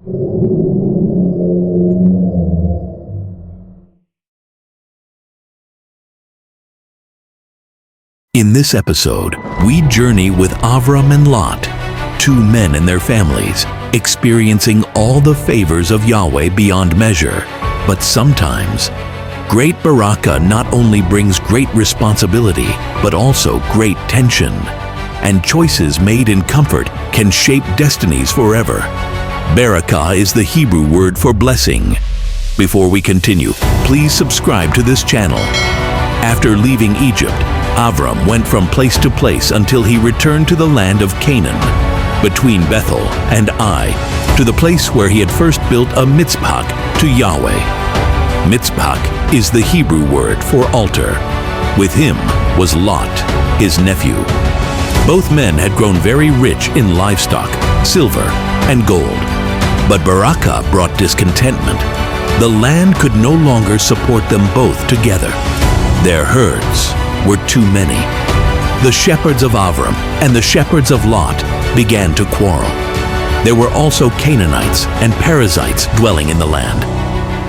In this episode, we journey with Avram and Lot, two men and their families, experiencing all the favors of Yahweh beyond measure. But sometimes, great berakah not only brings great responsibility, but also great tension. And choices made in comfort can shape destinies forever. Berakah is the Hebrew word for blessing. Before we continue, please subscribe to this channel. After leaving Egypt, Avram went from place to place until he returned to the land of Canaan, between Bethel and Ai, to the place where he had first built a mitzpah to Yahweh. Mitzpah is the Hebrew word for altar. With him was Lot, his nephew. Both men had grown very rich in livestock, silver, and gold. But berakah brought discontentment. The land could no longer support them both together. Their herds were too many. The shepherds of Avram and the shepherds of Lot began to quarrel. There were also Canaanites and Perizzites dwelling in the land.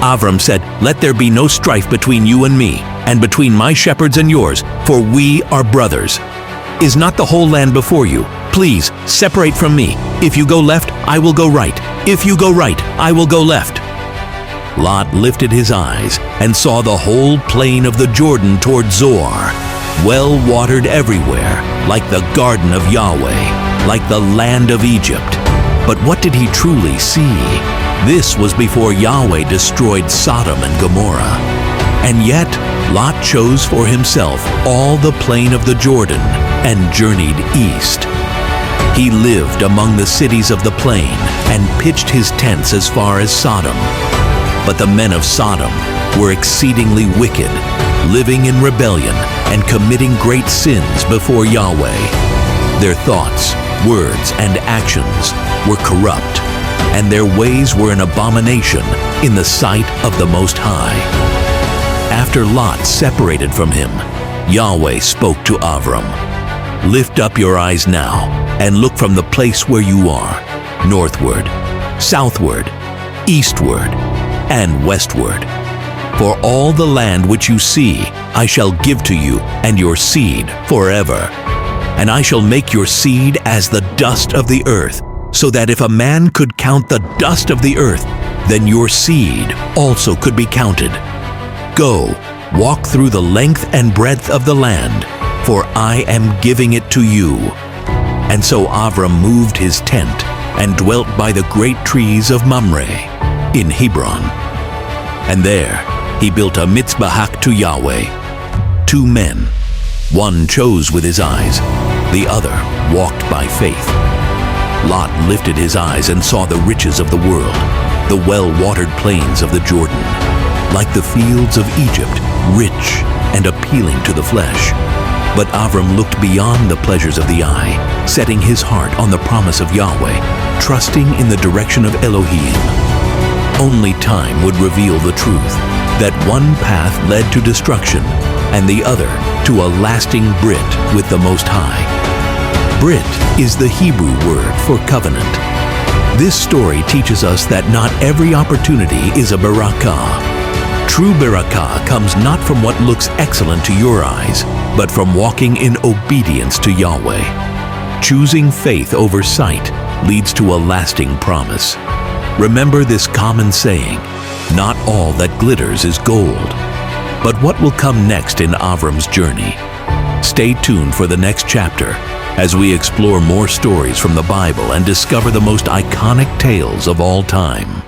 Avram said, "Let there be no strife between you and me, and between my shepherds and yours, for we are brothers. Is not the whole land before you? Please separate from me. If you go left, I will go right. If you go right, I will go left." Lot lifted his eyes and saw the whole plain of the Jordan toward Zoar, well watered everywhere, like the garden of Yahweh, like the land of Egypt. But what did he truly see? This was before Yahweh destroyed Sodom and Gomorrah. And yet, Lot chose for himself all the plain of the Jordan and journeyed east. He lived among the cities of the plain and pitched his tents as far as Sodom. But the men of Sodom were exceedingly wicked, living in rebellion and committing great sins before Yahweh. Their thoughts, words, and actions were corrupt, and their ways were an abomination in the sight of the Most High. After Lot separated from him, Yahweh spoke to Avram, "Lift up your eyes now and look from the place where you are, northward, southward, eastward, and westward. For all the land which you see, I shall give to you and your seed forever. And I shall make your seed as the dust of the earth, so that if a man could count the dust of the earth, then your seed also could be counted. Go, walk through the length and breadth of the land, for I am giving it to you." And so Avram moved his tent and dwelt by the great trees of Mamre in Hebron. And there he built a mitzpah to Yahweh. Two men, one chose with his eyes, the other walked by faith. Lot lifted his eyes and saw the riches of the world, the well-watered plains of the Jordan, like the fields of Egypt, rich and appealing to the flesh. But Avram looked beyond the pleasures of the eye, setting his heart on the promise of Yahweh, trusting in the direction of Elohim. Only time would reveal the truth, that one path led to destruction, and the other to a lasting brit with the Most High. Brit is the Hebrew word for covenant. This story teaches us that not every opportunity is a berakah. True berakah comes not from what looks excellent to your eyes, but from walking in obedience to Yahweh. Choosing faith over sight leads to a lasting promise. Remember this common saying, "Not all that glitters is gold." But what will come next in Avram's journey? Stay tuned for the next chapter as we explore more stories from the Bible and discover the most iconic tales of all time.